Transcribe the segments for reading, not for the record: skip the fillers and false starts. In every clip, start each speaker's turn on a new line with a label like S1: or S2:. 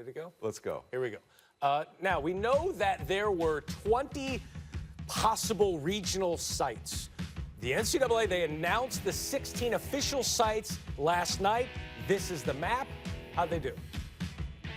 S1: Ready to go?
S2: Let's go.
S1: Here we go. Now, we know that there were 20 possible regional sites. The NCAA, they announced the 16 official sites last night. This is the map. How'd they do?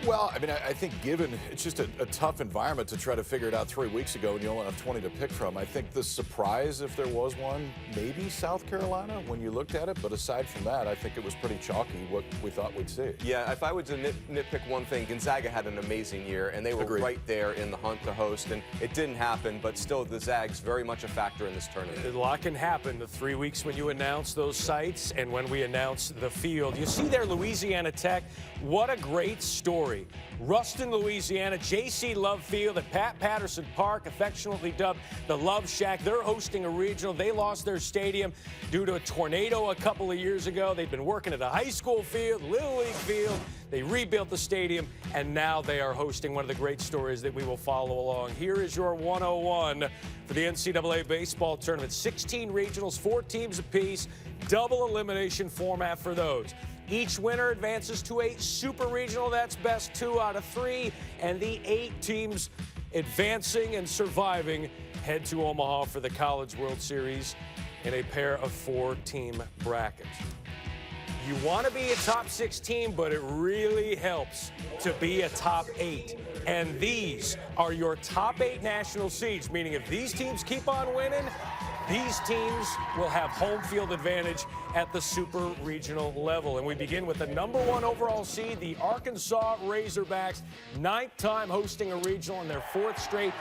S3: Well, I mean, I think given it's just a tough environment to try to figure it out 3 weeks ago and you only have 20 to pick from. I think the surprise, if there was one, maybe South Carolina when you looked at it. But aside from that, I think it was pretty chalky what we thought we'd see.
S2: Yeah, if I were to nitpick one thing, Gonzaga had an amazing year, and they were right there in the hunt to host. And it didn't happen, but still the Zags very much a factor in this tournament.
S1: A lot can happen the 3 weeks when you announce those sites and when we announce the field. You see there Louisiana Tech. What a great story. Ruston, Louisiana, J.C. Love Field at Pat Patterson Park, affectionately dubbed the Love Shack. They're hosting a regional. They lost their stadium due to a tornado a couple of years ago. They've been working at a high school field, Little League field. They rebuilt the stadium, and now they are hosting one of the great stories that we will follow along. Here is your 101 for the NCAA baseball tournament. 16 regionals, 4 teams apiece, double elimination format for those. Each winner advances to a super regional. That's best 2 out of 3. And the 8 teams advancing and surviving head to Omaha for the College World Series in a pair of 4-team brackets. You want to be a top 6 team, but it really helps to be a top 8. And these are your top 8 national seeds, meaning if these teams keep on winning, these teams will have home field advantage at the super regional level. And we begin with the number 1 overall seed, the Arkansas Razorbacks, 9th time hosting a regional in their 4th straight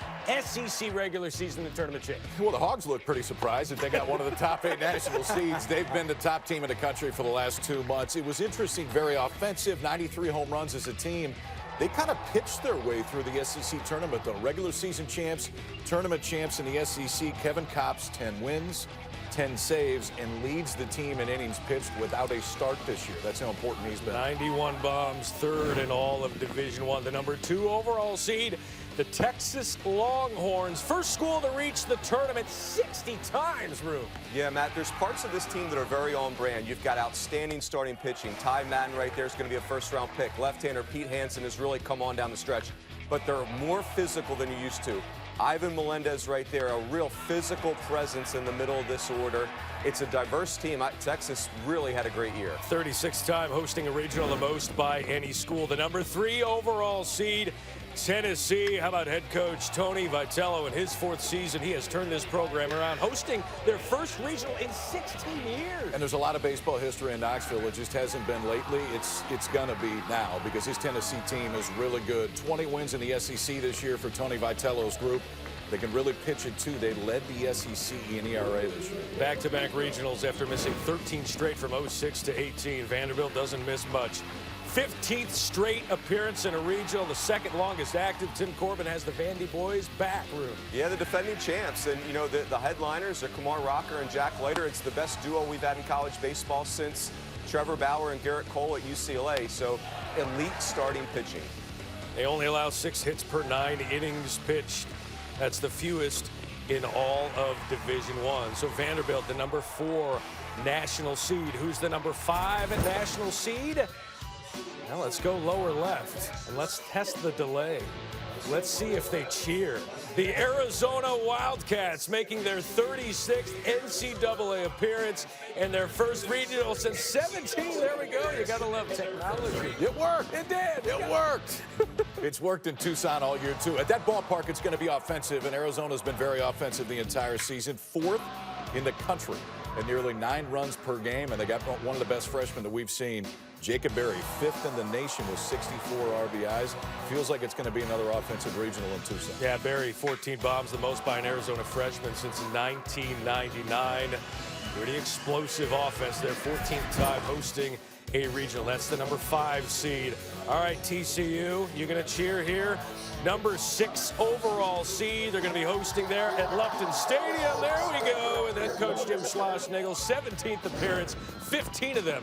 S1: SEC regular season and tournament champion.
S3: Well, the Hogs look pretty surprised that they got one of the top 8 national seeds. They've been the top team in the country for the last 2 months. It was interesting, very offensive, 93 home runs as a team. They kind of pitched their way through the SEC tournament, though. Regular season champs, tournament champs in the SEC. Kevin Kopps, 10 wins, 10 saves, and leads the team in innings pitched without a start this year. That's how important he's been.
S1: 91 bombs, 3rd in all of Division I. The number 2 overall seed, the Texas Longhorns, first school to reach the tournament 60 times, Rube.
S2: Yeah, Matt, there's parts of this team that are very on brand. You've got outstanding starting pitching. Ty Madden right there is going to be a first-round pick. Left-hander Pete Hansen has really come on down the stretch. But they're more physical than you used to. Ivan Melendez right there, a real physical presence in the middle of this order. It's a diverse team. Texas really had a great year.
S1: 36th time hosting a regional, the most by any school. The number 3 overall seed, Tennessee. How about head coach Tony Vitello in his 4th season? He has turned this program around, hosting their first regional in 16 years.
S3: And there's a lot of baseball history in Knoxville. It just hasn't been lately. It's going to be now because this Tennessee team is really good. 20 wins in the SEC this year for Tony Vitello's group. They can really pitch it, too. They led the SEC in ERA this year.
S1: Back-to-back regionals after missing 13 straight from 06 to 18. Vanderbilt doesn't miss much. 15th straight appearance in a regional, the 2nd longest active. Tim Corbin has the Vandy boys back, Room.
S2: Yeah, the defending champs. And, you know, the headliners are Kumar Rocker and Jack Leiter. It's the best duo we've had in college baseball since Trevor Bauer and Garrett Cole at UCLA. So, elite starting pitching.
S1: They only allow 6 hits per 9 innings pitched. That's the fewest in all of Division I. So Vanderbilt, the number 4 national seed. Who's the number 5 national seed? Now let's go lower left, and let's test the delay. Let's see if they cheer. The Arizona Wildcats making their 36th NCAA appearance and their first regional since 17. There we go. You got to love technology.
S3: It worked.
S1: It did.
S3: It worked. It's worked in Tucson all year, too. At that ballpark, it's going to be offensive, and Arizona's been very offensive the entire season. 4th in the country at nearly 9 runs per game, and they got one of the best freshmen that we've seen. Jacob Berry, 5th in the nation with 64 RBIs. Feels like it's going to be another offensive regional in Tucson.
S1: Yeah, Berry, 14 bombs, the most by an Arizona freshman since 1999. Pretty explosive offense there, 14th time hosting a regional. That's the number 5 seed. All right, TCU, you going to cheer here? Number 6 overall seed. They're going to be hosting there at Lupton Stadium. There we go. And then Coach Jim Schlossnagle, 17th appearance, 15 of them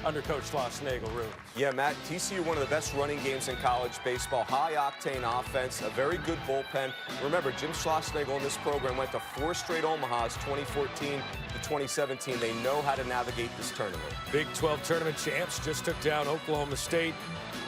S1: under Coach Schlossnagle. Room.
S2: Yeah, Matt, TCU, one of the best running games in college baseball. High-octane offense, a very good bullpen. Remember, Jim Schlossnagle in this program went to 4 straight Omahas, 2014 to 2017. They know how to navigate this tournament.
S1: Big 12 tournament champs just took down Oklahoma State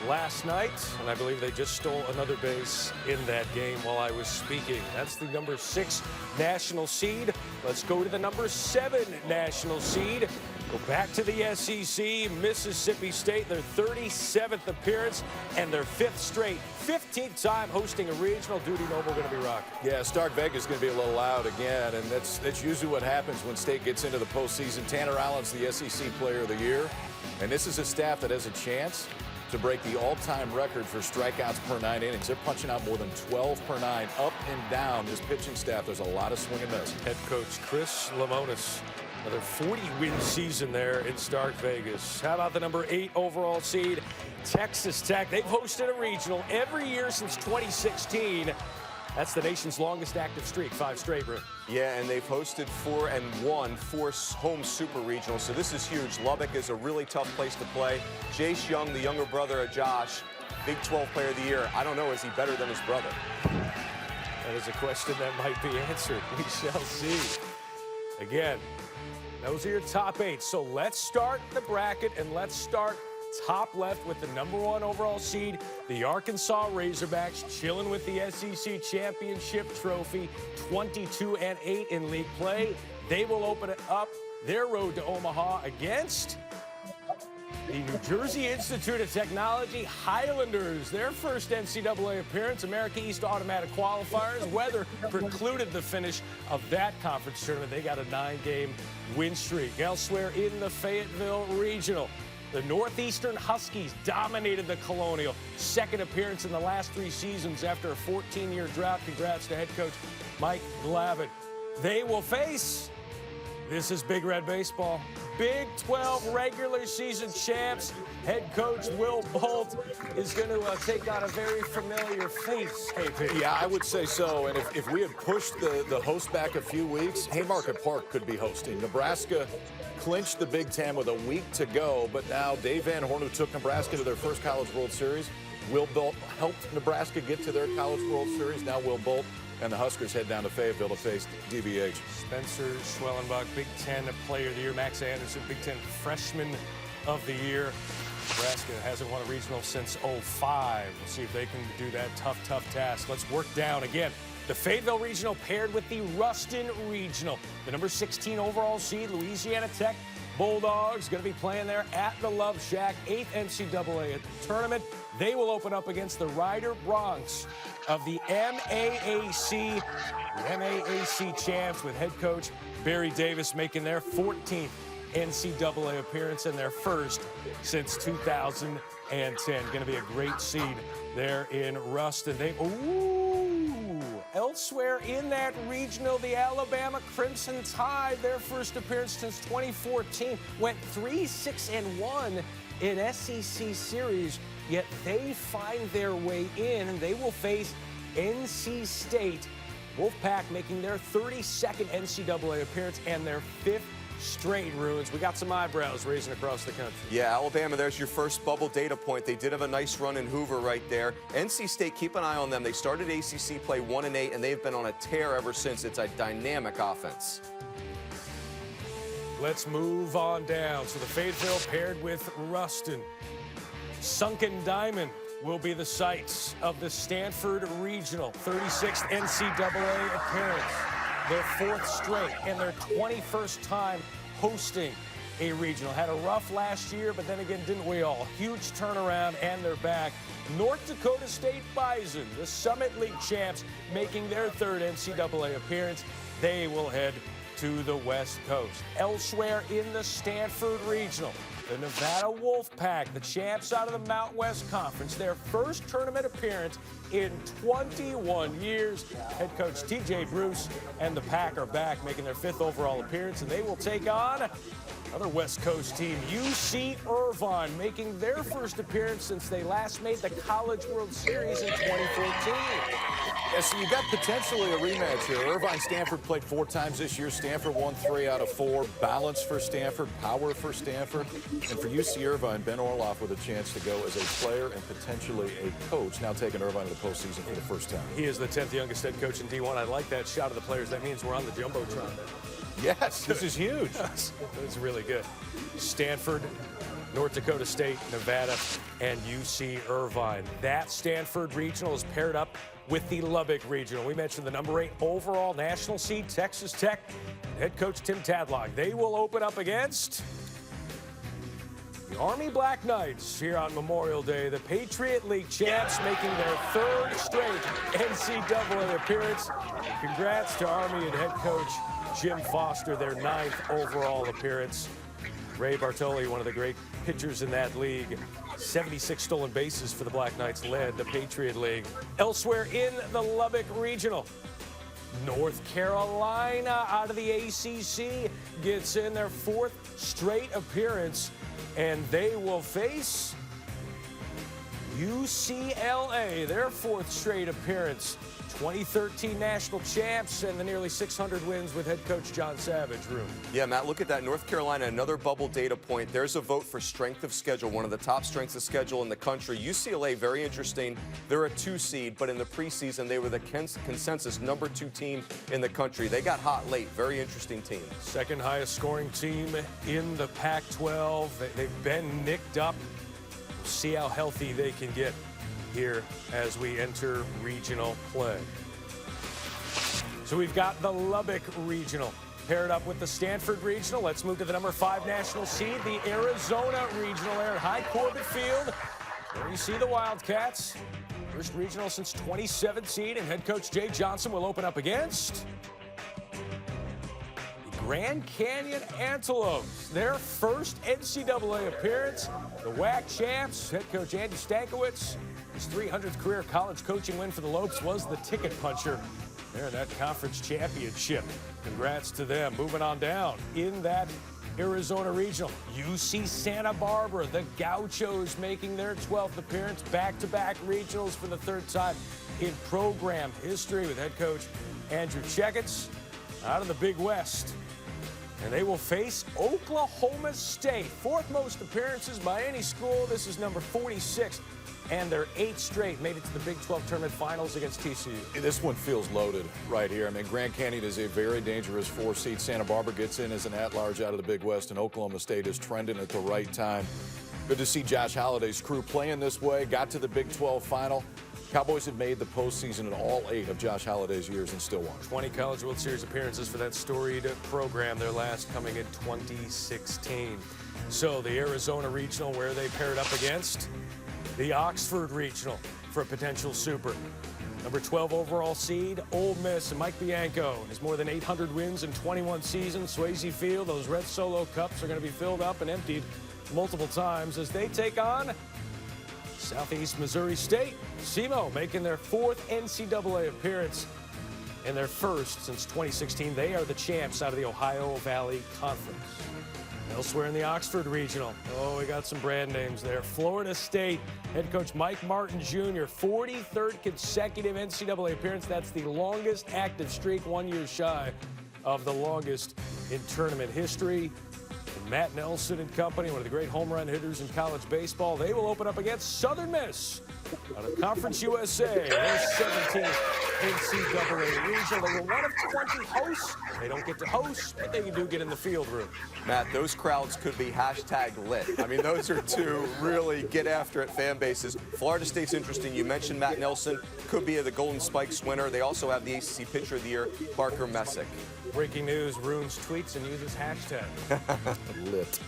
S1: last night, and I believe they just stole another base in that game while I was speaking. That's the number 6 national seed. Let's go to the number 7 national seed. Go back to the SEC, Mississippi State, their 37th appearance and their 5th straight, 15th time hosting a regional. Duty Noble going to be rocking.
S3: Yeah, Stark Vegas is going to be a little loud again, and that's usually what happens when State gets into the postseason. Tanner Allen's the SEC Player of the Year, and this is a staff that has a chance to break the all-time record for strikeouts per 9 innings. They're punching out more than 12 per 9, up and down. This pitching staff, there's a lot of swing and miss.
S1: Head coach Chris Lemonis, another 40-win season there in Stark Vegas. How about the number 8 overall seed, Texas Tech? They've hosted a regional every year since 2016. That's the nation's longest active streak, 5 straight, Bruce.
S2: Yeah, and they've hosted 4 and won 4 home super regionals, so this is huge. Lubbock is a really tough place to play. Jace Young, the younger brother of Josh, Big 12 Player of the Year. I don't know, is he better than his brother?
S1: That is a question that might be answered. We shall see. Again, those are your top 8. So let's start the bracket, and let's start top left with the number 1 overall seed, the Arkansas Razorbacks, chilling with the SEC Championship Trophy, 22-8 in league play. They will open it up their road to Omaha against the New Jersey Institute of Technology Highlanders. Their first NCAA appearance, America East automatic qualifiers. Weather precluded the finish of that conference tournament. They got a 9-game win streak. Elsewhere in the Fayetteville Regional, the Northeastern Huskies dominated the Colonial. Second appearance in the last 3 seasons after a 14-year drought. Congrats to head coach Mike Glavin. They will face, this is Big Red Baseball, Big 12 regular season champs. Head coach Will Bolt is going to take on a very familiar face.
S3: Yeah, I would say so. And if we had pushed the host back a few weeks, Haymarket Park could be hosting. Nebraska clinched the Big Ten with a week to go, but now Dave Van Horn, who took Nebraska to their first College World Series, Will Bolt helped Nebraska get to their College World Series. Now Will Bolt and the Huskers head down to Fayetteville to face DVH.
S1: Spencer Schwellenbach, Big Ten Player of the Year. Max Anderson, Big Ten Freshman of the Year. Nebraska hasn't won a regional since '05. We'll see if they can do that tough task. Let's work down again. The Fayetteville Regional paired with the Ruston Regional. The number 16 overall seed, Louisiana Tech Bulldogs, going to be playing there at the Love Shack, 8th NCAA tournament. They will open up against the Ryder Bronx of the MAAC. The MAAC champs with head coach Barry Davis making their 14th NCAA appearance and their first since 2010. Going to be a great seed there in Ruston. Elsewhere in that regional, the Alabama Crimson Tide, their first appearance since 2014, went 3-6-1 in SEC series, yet they find their way in, and they will face NC State. Wolfpack making their 32nd NCAA appearance and their 5th straight, Ruins. We got some eyebrows raising across the country.
S2: Yeah, Alabama, there's your first bubble data point. They did have a nice run in Hoover right there. NC State, keep an eye on them. They started ACC play 1-8, and they've been on a tear ever since. It's a dynamic offense.
S1: Let's move on down. So the Fayetteville paired with Ruston. Sunken Diamond will be the sites of the Stanford Regional, 36th NCAA appearance, their 4th straight, and their 21st time hosting a regional. Had a rough last year, but then again, didn't we all? Huge turnaround, and they're back. North Dakota State Bison, the Summit League champs, making their 3rd NCAA appearance. They will head to the West Coast. Elsewhere in the Stanford Regional, the Nevada Wolfpack, the champs out of the Mountain West Conference, their first tournament appearance in 21 years. Head coach T.J. Bruce and the Pack are back, making their 5th overall appearance, and they will take on another West Coast team, UC Irvine, making their first appearance since they last made the College World Series in 2014.
S3: Yeah, so you got potentially a rematch here. Irvine-Stanford played 4 times this year. Stanford won 3 out of 4. Balance for Stanford, power for Stanford. And for UC Irvine, Ben Orloff with a chance to go as a player and potentially a coach, now taking Irvine to the postseason for the first time.
S1: He is the 10th youngest head coach in D1. I like that shot of the players. That means we're on the Jumbotron.
S3: Yes, this is huge.
S1: It's really good. Stanford North Dakota State, Nevada, and UC Irvine. That Stanford Regional is paired up with the Lubbock Regional. We mentioned the number 8 overall national seed, Texas Tech. Head coach Tim Tadlock. They will open up against the Army Black Knights here on Memorial Day. The Patriot League champs making their 3rd straight NCAA appearance. Congrats to Army and head coach Jim Foster, their 9th overall appearance. Ray Bartoli, one of the great pitchers in that league. 76 stolen bases for the Black Knights, led the Patriot League. Elsewhere in the Lubbock Regional, North Carolina out of the ACC gets in their 4th straight appearance, and they will face UCLA, their 4th straight appearance. 2013 national champs and the nearly 600 wins with head coach John Savage. Room.
S2: Yeah, Matt, look at that. North Carolina, another bubble data point. There's a vote for strength of schedule, one of the top strengths of schedule in the country. UCLA, very interesting. They're a 2 seed, but in the preseason, they were the consensus number 2 team in the country. They got hot late. Very interesting team.
S1: 2nd highest scoring team in the Pac-12. They've been nicked up. We'll see how healthy they can get here as we enter regional play. So we've got the Lubbock Regional paired up with the Stanford Regional. Let's move to the number 5 national seed, the Arizona Regional there at High Corbett Field. There you see the Wildcats. First regional since 2017, and head coach Jay Johnson will open up against the Grand Canyon Antelopes. Their 1st NCAA appearance. The WAC champs, head coach Andy Stankiewicz. His 300th career college coaching win for the Lopes was the ticket puncher there in that conference championship. Congrats to them. Moving on down in that Arizona Regional, UC Santa Barbara, the Gauchos making their 12th appearance, back-to-back regionals for the 3rd time in program history with head coach Andrew Checketts out of the Big West. And they will face Oklahoma State. 4th most appearances by any school. This is number 46. And their 8th straight made it to the Big 12 tournament finals against TCU.
S3: This one feels loaded right here. I mean, Grand Canyon is a very dangerous 4 seed. Santa Barbara gets in as an at-large out of the Big West, and Oklahoma State is trending at the right time. Good to see Josh Halliday's crew playing this way. Got to the Big 12 final. Cowboys have made the postseason in all 8 of Josh Halliday's years and still won.
S1: 20 College World Series appearances for that storied program, their last coming in 2016. So the Arizona Regional, where they paired up against the Oxford Regional for a potential super. Number 12 overall seed, Ole Miss, and Mike Bianco. Has more than 800 wins in 21 seasons. Swayze Field, those red Solo Cups are going to be filled up and emptied multiple times as they take on Southeast Missouri State. SEMO making their 4th NCAA appearance and their 1st since 2016. They are the champs out of the Ohio Valley Conference. Elsewhere in the Oxford Regional, we got some brand names there. Florida State head coach Mike Martin Jr., 43rd consecutive NCAA appearance. That's the longest active streak, 1 year shy of the longest in tournament history. And Matt Nelson and company, one of the great home run hitters in college baseball, they will open up against Southern Miss out of Conference USA. Their 17th NCAA regional. They were one of 20 hosts. They don't get to host, but they do get in the field room.
S2: Matt, those crowds could be #lit. I mean, those are 2 really get after it fan bases. Florida State's interesting. You mentioned Matt Nelson, could be the Golden Spikes winner. They also have the ACC Pitcher of the Year, Parker Messick.
S1: Breaking news, Runes tweets and uses hashtag.
S3: Lit.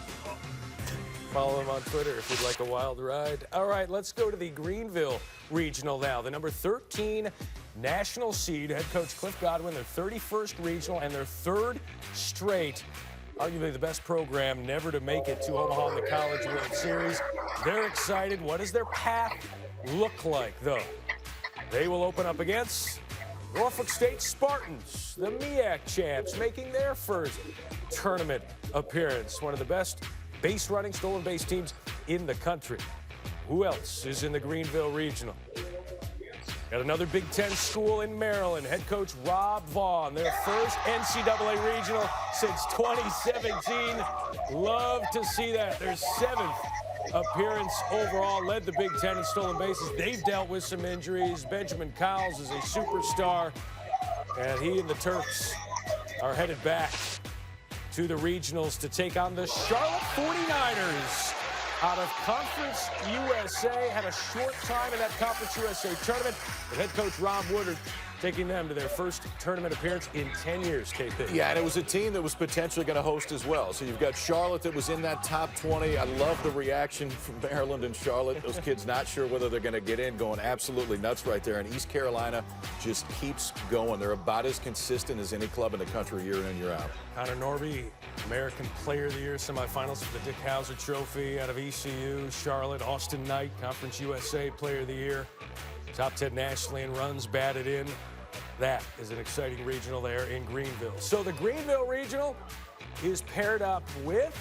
S1: Follow him on Twitter if you'd like a wild ride. All right, let's go to the Greenville Regional now. The number 13 national seed, head coach Cliff Godwin, their 31st regional and their 3rd straight. Arguably the best program never to make it to Omaha in the College World Series. They're excited. What does their path look like, though? They will open up against Norfolk State Spartans, the MEAC champs, making their 1st tournament appearance. One of the best base running, stolen base teams in the country. Who else is in the Greenville Regional? Got another Big Ten school in Maryland. Head coach Rob Vaughn, their 1st NCAA regional since 2017. Love to see that. Their 7th appearance overall, led the Big Ten in stolen bases. They've dealt with some injuries. Benjamin Cowles is a superstar, and he and the Turks are headed back to the regionals to take on the Charlotte 49ers out of Conference USA. Had a short time in that Conference USA tournament, with head coach Rob Woodard taking them to their first tournament appearance in 10 years, KP.
S3: Yeah, and it was a team that was potentially going to host as well. So you've got Charlotte that was in that top 20. I love the reaction from Maryland and Charlotte. Those kids not sure whether they're going to get in, going absolutely nuts right there. And East Carolina just keeps going. They're about as consistent as any club in the country year in, year out.
S1: Connor Norby, American Player of the Year, semifinals for the Dick Hauser Trophy out of ECU. Charlotte, Austin Knight, Conference USA Player of the Year. Top 10 nationally in runs batted in. That is an exciting regional there in Greenville. So the Greenville regional is paired up with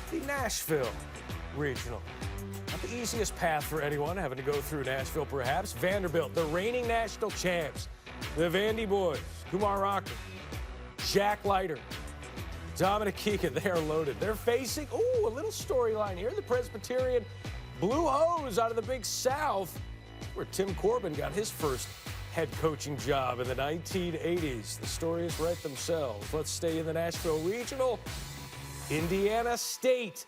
S1: the Nashville regional. Not the easiest path for anyone having to go through Nashville, perhaps. Vanderbilt, the reigning national champs. The Vandy boys, Kumar Rocker, Jack Leiter, Dominic Keegan, they are loaded. They're facing, a little storyline here. The Presbyterian Blue Hose out of the Big South, where Tim Corbin got his first head coaching job in the 1980s. The stories write themselves. Let's stay in the Nashville Regional. Indiana State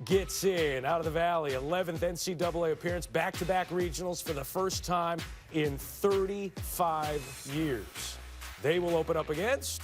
S1: gets in out of the Valley. 11th NCAA appearance, back-to-back regionals for the first time in 35 years. They will open up against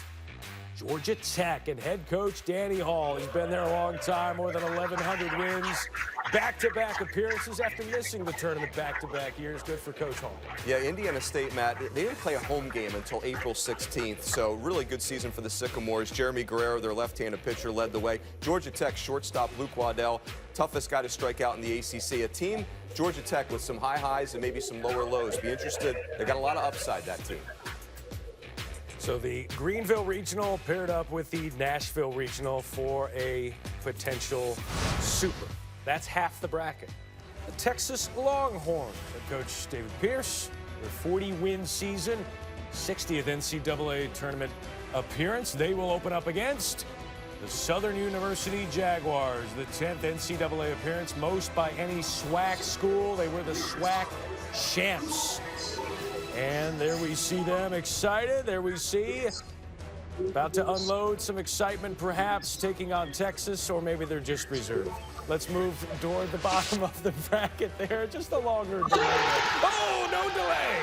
S1: Georgia Tech and head coach Danny Hall. He's been there a long time, more than 1,100 wins, back-to-back appearances after missing the tournament back-to-back years. Good for Coach Hall.
S2: Yeah, Indiana State, Matt, they didn't play a home game until April 16th, so really good season for the Sycamores. Jeremy Guerrero, their left-handed pitcher, led the way. Georgia Tech shortstop Luke Waddell, toughest guy to strike out in the ACC. A team, Georgia Tech, with some high highs and maybe some lower lows. Be interested. They got a lot of upside, that team.
S1: So the Greenville Regional paired up with the Nashville Regional for a potential super. That's half the bracket. The Texas Longhorns, head coach David Pierce, their 40-win season, 60th NCAA tournament appearance. They will open up against the Southern University Jaguars, the 10th NCAA appearance, most by any SWAC school. They were the SWAC champs. And there we see them excited. There we see about to unload some excitement, perhaps taking on Texas, or maybe they're just reserved. Let's move toward the bottom of the bracket there. Just a longer delay. Oh, no delay.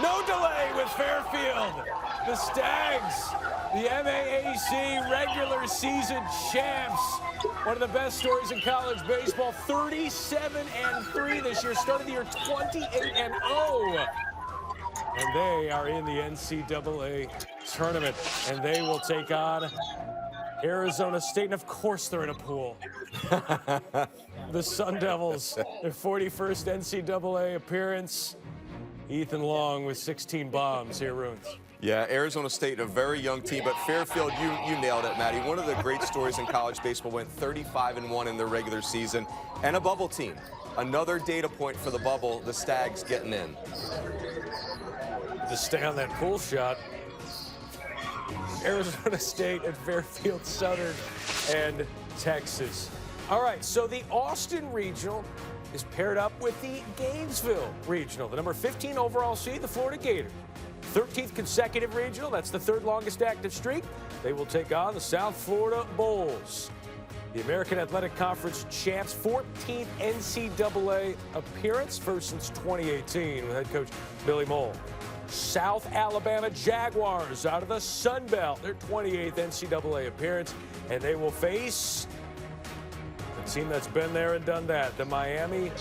S1: No delay with Fairfield. The Stags, the MAAC regular season champs. One of the best stories in college baseball. 37-3 this year. Started the year 28-0. And they are in the NCAA tournament. And they will take on Arizona State. And of course they're in a pool. The Sun Devils, their 41st NCAA appearance. Ethan Long with 16 bombs here, Runes.
S2: Yeah, Arizona State, a very young team, but Fairfield, you nailed it, Matty. One of the great stories in college baseball, went 35-1 in their regular season, and a bubble team. Another data point for the bubble, the Stags getting in.
S1: To stay on that pool shot, Arizona State and Fairfield Southern and Texas. All right, so the Austin Regional is paired up with the Gainesville Regional, the number 15 overall seed, the Florida Gators. 13th consecutive regional, that's the third longest active streak. They will take on the South Florida Bulls. The American Athletic Conference champs, 14th NCAA appearance, first since 2018 with head coach Billy Mole. South Alabama Jaguars out of the Sun Belt, their 28th NCAA appearance, and they will face a team that's been there and done that, the Miami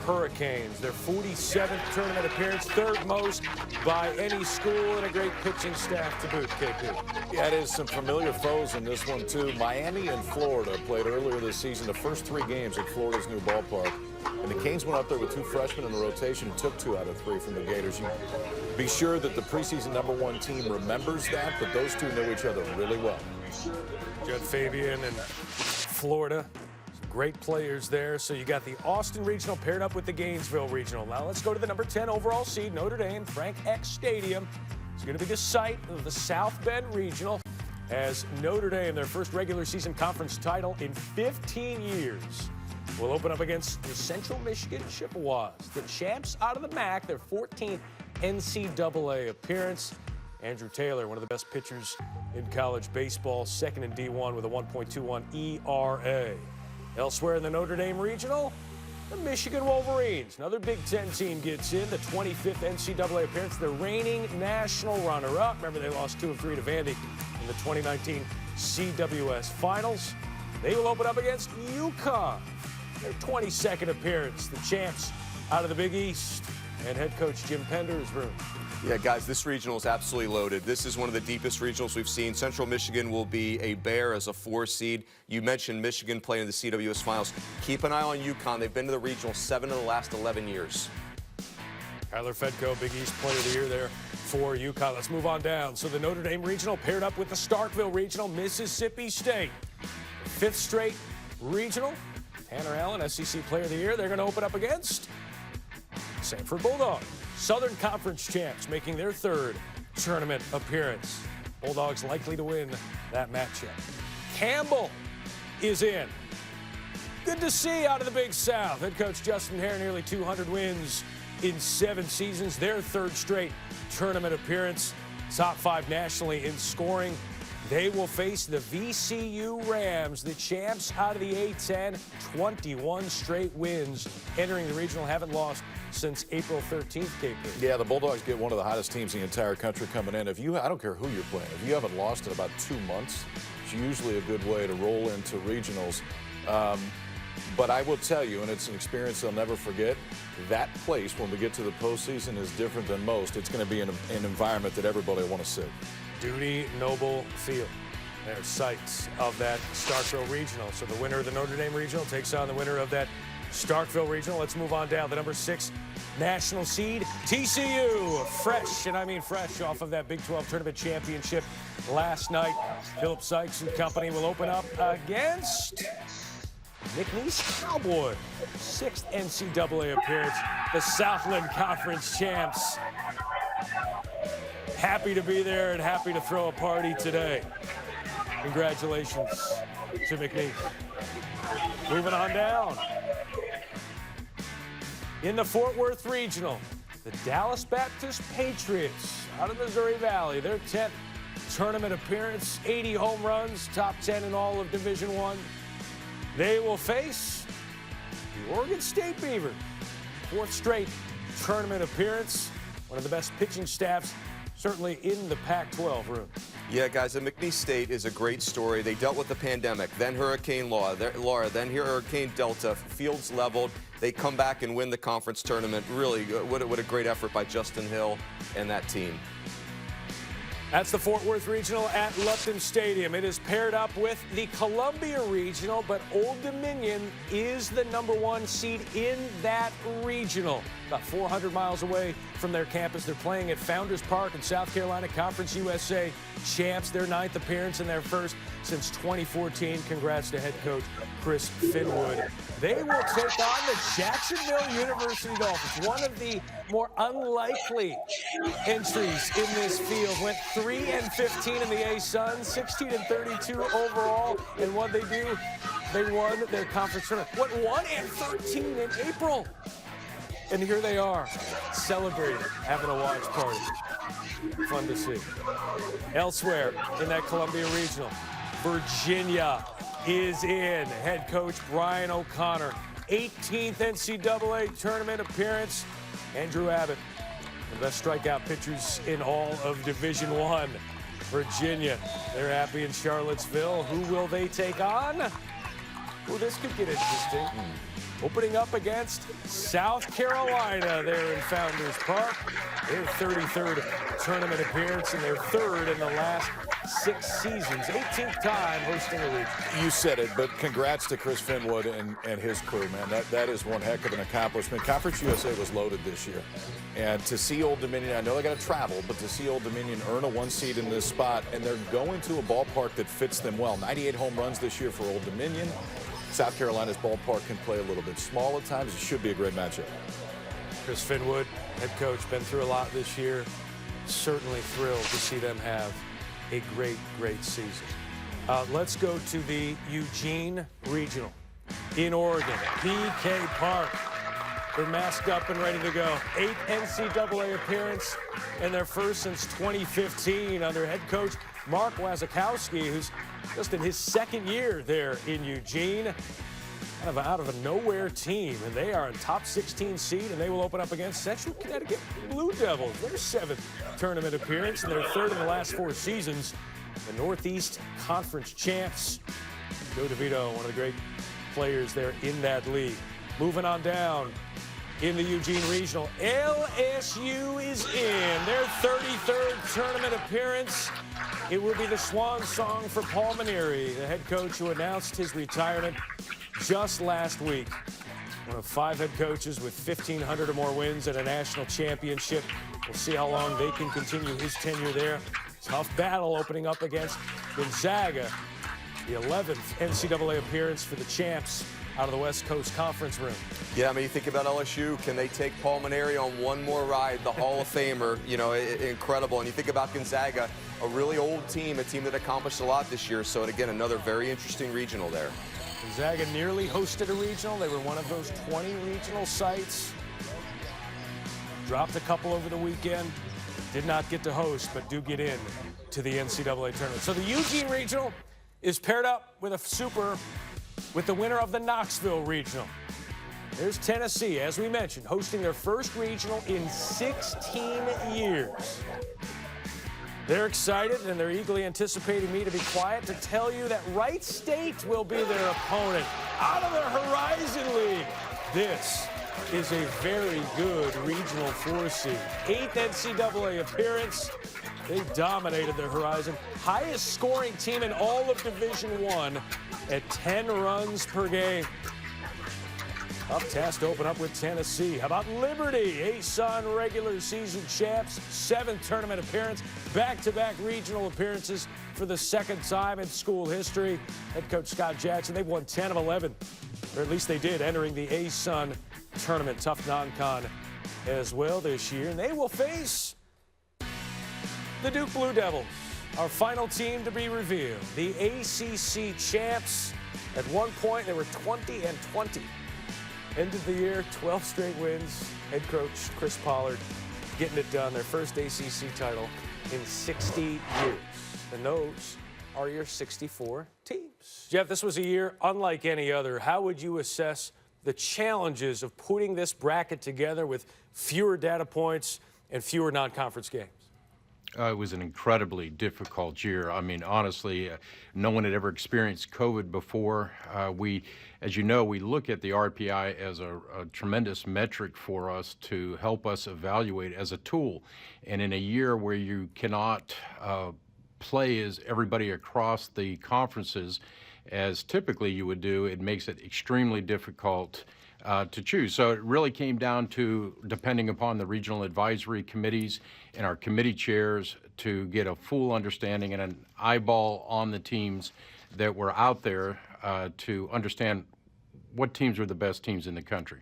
S1: Hurricanes, their 47th tournament appearance, third most by any school, and a great pitching staff to boot, KP.
S3: Yeah, it is some familiar foes in this one, too. Miami and Florida played earlier this season, the first 3 games at Florida's new ballpark. And the Canes went up there with 2 freshmen in the rotation and took 2 out of 3 from the Gators. You be sure that the preseason #1 team remembers that, but those two know each other really well.
S1: Judd Fabian and Florida. Great players there. So you got the Austin Regional paired up with the Gainesville Regional. Now let's go to the number 10 overall seed, Notre Dame. Frank X Stadium. It's going to be the site of the South Bend Regional as Notre Dame, their first regular season conference title in 15 years, will open up against the Central Michigan Chippewas, the champs out of the MAC, their 14th NCAA appearance. Andrew Taylor, one of the best pitchers in college baseball, second in D1 with a 1.21 ERA. Elsewhere in the Notre Dame Regional, the Michigan Wolverines. Another Big Ten team gets in, the 25th NCAA appearance, the reigning national runner-up. Remember, they lost 2 of 3 to Vandy in the 2019 CWS Finals. They will open up against UConn. Their 22nd appearance, the champs out of the Big East. And head coach Jim Pender is room.
S2: Yeah, guys, this regional is absolutely loaded. This is one of the deepest regionals we've seen. Central Michigan will be a bear as a 4 seed. You mentioned Michigan playing in the CWS Finals. Keep an eye on UConn. They've been to the regional 7 of the last 11 years.
S1: Kyler Fedko, Big East Player of the Year there for UConn. Let's move on down. So the Notre Dame Regional paired up with the Starkville Regional, Mississippi State. 5th straight regional. Tanner Allen, SEC Player of the Year. They're going to open up against Sanford Bulldogs. Southern Conference champs making their 3rd tournament appearance. Bulldogs likely to win that matchup. Campbell is in. Good to see out of the Big South. Head coach Justin Hare, nearly 200 wins in 7 seasons. Their 3rd straight tournament appearance. Top 5 nationally in scoring. They will face the VCU Rams, the champs out of the A-10. 21 straight wins entering the regional. Haven't lost since April 13th, KP.
S3: Yeah, the Bulldogs get one of the hottest teams in the entire country coming in. I don't care who you're playing, if you haven't lost in about 2 months, it's usually a good way to roll into regionals. But I will tell you, and it's an experience they'll never forget, that place, when we get to the postseason, is different than most. It's going to be an environment that everybody will want to see.
S1: Duty Noble Field. They're sites of that Starkville Regional. So the winner of the Notre Dame Regional takes on the winner of that Starkville Regional. Let's move on down. The number 6 national seed, TCU. Fresh, and I mean fresh, off of that Big 12 tournament championship last night. Philip Sykes and company will open up against McNeese Cowboy. 6th NCAA appearance. The Southland Conference champs. Happy to be there and happy to throw a party today. Congratulations to McNeese. Moving on down. In the Fort Worth Regional, the Dallas Baptist Patriots out of Missouri Valley, their 10th tournament appearance, 80 home runs, top 10 in all of Division I. They will face the Oregon State Beavers. 4th straight tournament appearance. One of the best pitching staffs certainly in the Pac-12 room.
S2: Yeah, guys, and McNeese State is a great story. They dealt with the pandemic, then Hurricane Laura, then Hurricane Delta, fields leveled. They come back and win the conference tournament. Really, what a great effort by Justin Hill and that team.
S1: That's the Fort Worth Regional at Lupton Stadium. It is paired up with the Columbia Regional, but Old Dominion is the number 1 seed in that regional. About 400 miles away from their campus. They're playing at Founders Park in South Carolina. Conference USA champs, their 9th appearance and their 1st since 2014. Congrats to head coach Chris Finwood. They will take on the Jacksonville University Dolphins. One of the more unlikely entries in this field. Went 3-15 in the A-Sun, 16-32 overall. And what they do, they won their conference tournament. Went 1-13 in April. And here they are, celebrating, having a watch party. Fun to see. Elsewhere in that Columbia Regional, Virginia is in. Head coach Brian O'Connor, 18th NCAA tournament appearance. Andrew Abbott, the best strikeout pitchers in all of Division I. Virginia, they're happy in Charlottesville. Who will they take on? Well, this could get interesting. Opening up against South Carolina there in Founders Park. Their 33rd tournament appearance and their 3rd in the last 6 seasons. 18th time hosting a region.
S3: You said it, but congrats to Chris Finwood and his crew, man. That is one heck of an accomplishment. Conference USA was loaded this year. And to see Old Dominion, I know they got to travel, but to see Old Dominion earn a 1 seed in this spot, and they're going to a ballpark that fits them well. 98 home runs this year for Old Dominion. South Carolina's ballpark can play a little bit small at times. It should be a great matchup.
S1: Chris Finwood, head coach, been through a lot this year. Certainly thrilled to see them have a great, great season. Let's go to the Eugene Regional in Oregon, PK Park. They're masked up and ready to go. 8th NCAA appearance and their 1st since 2015 under head coach Mark Wazakowski, who's just in his 2nd year there in Eugene. kind of out of a nowhere team, and they are a top 16 seed, and they will open up against Central Connecticut Blue Devils, their 7th tournament appearance and their 3rd in the last 4 seasons. The Northeast Conference champs. Joe DeVito, one of the great players there in that league. Moving on down in the Eugene Regional, LSU is in their 33rd tournament appearance. It will be the swan song for Paul Manieri, the head coach who announced his retirement just last week. One of 5 head coaches with 1,500 or more wins at a national championship. We'll see how long they can continue his tenure there. Tough battle opening up against Gonzaga, the 11th NCAA appearance for the champs out of the West Coast Conference room.
S2: Yeah, I mean, you think about LSU, can they take Paul Manieri on one more ride, the Hall of Famer, you know, incredible. And you think about Gonzaga, a really old team, a team that accomplished a lot this year. So, again, another very interesting regional there.
S1: Gonzaga nearly hosted a regional. They were one of those 20 regional sites. Dropped a couple over the weekend. Did not get to host, but do get in to the NCAA tournament. So the Eugene Regional is paired up with a super with the winner of the Knoxville Regional. There's Tennessee, as we mentioned, hosting their first regional in 16 years. They're excited, and they're eagerly anticipating me to be quiet to tell you that Wright State will be their opponent out of the Horizon League. This is a very good regional 4 seed. 8th NCAA appearance. They dominated their Horizon. Highest scoring team in all of Division I at 10 runs per game. Tough task to open up with Tennessee. How about Liberty? ASUN regular season champs, 7th tournament appearance, back-to-back regional appearances for the 2nd time in school history. Head coach Scott Jackson, they've won 10 of 11, or at least they did, entering the ASUN tournament. Tough non-con as well this year. And they will face the Duke Blue Devils, our final team to be revealed. The ACC champs. At one point, they were 20-20. End of the year, 12 straight wins. Head coach Chris Pollard getting it done. Their first ACC title in 60 years. And those are your 64 teams. Jeff, this was a year unlike any other. How would you assess the challenges of putting this bracket together with fewer data points and fewer non-conference games?
S4: It was an incredibly difficult year. I mean, honestly, no one had ever experienced COVID before. As you know, we look at the RPI as a tremendous metric for us to help us evaluate as a tool. And in a year where you cannot play as everybody across the conferences as typically you would do, it makes it extremely difficult to choose. So it really came down to depending upon the regional advisory committees and our committee chairs to get a full understanding and an eyeball on the teams that were out there to understand what teams are the best teams in the country.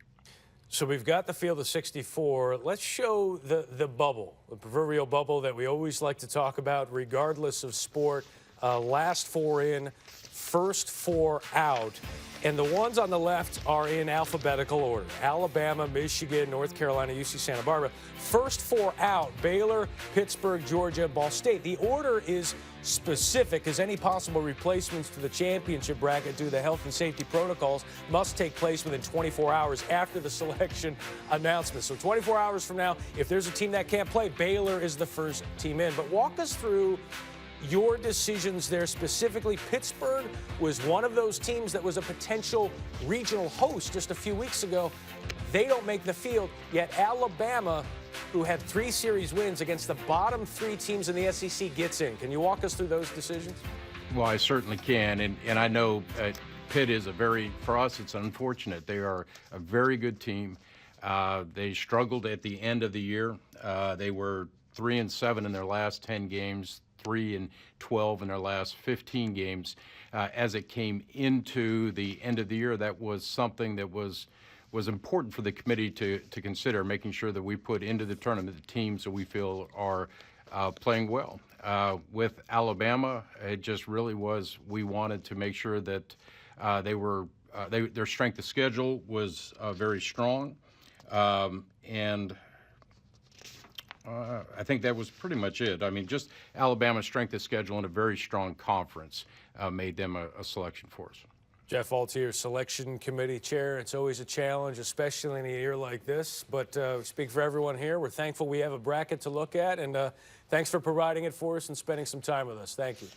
S1: So we've got the field of 64. Let's show the bubble, the proverbial bubble that we always like to talk about regardless of sport. Last 4 in, first 4 out. And the ones on the left are in alphabetical order. Alabama, Michigan, North Carolina, UC Santa Barbara. First 4 out, Baylor, Pittsburgh, Georgia, Ball State. The order is specific as any possible replacements to the championship bracket due to the health and safety protocols must take place within 24 hours after the selection announcement. So 24 hours from now, if there's a team that can't play, Baylor is the first team in. But walk us through your decisions there specifically. Pittsburgh was one of those teams that was a potential regional host just a few weeks ago. They don't make the field, yet Alabama, who had 3 series wins against the bottom 3 teams in the SEC, gets in. Can you walk us through those decisions?
S4: Well, I certainly can, and I know Pitt is for us, it's unfortunate. They are a very good team. They struggled at the end of the year. They were 3-7 in their last 10 games, 3-12 in their last 15 games. As it came into the end of the year, that was something that was important for the committee to consider, making sure that we put into the tournament the teams that we feel are playing well. With Alabama, it just really was, we wanted to make sure that their strength of schedule was very strong. And I think that was pretty much it. I mean, just Alabama's strength of schedule and a very strong conference made them a selection for us.
S1: Jeff Altier, selection committee chair. It's always a challenge, especially in a year like this. But we speak for everyone here. We're thankful we have a bracket to look at, and thanks for providing it for us and spending some time with us. Thank you.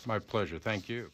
S4: My pleasure. Thank you.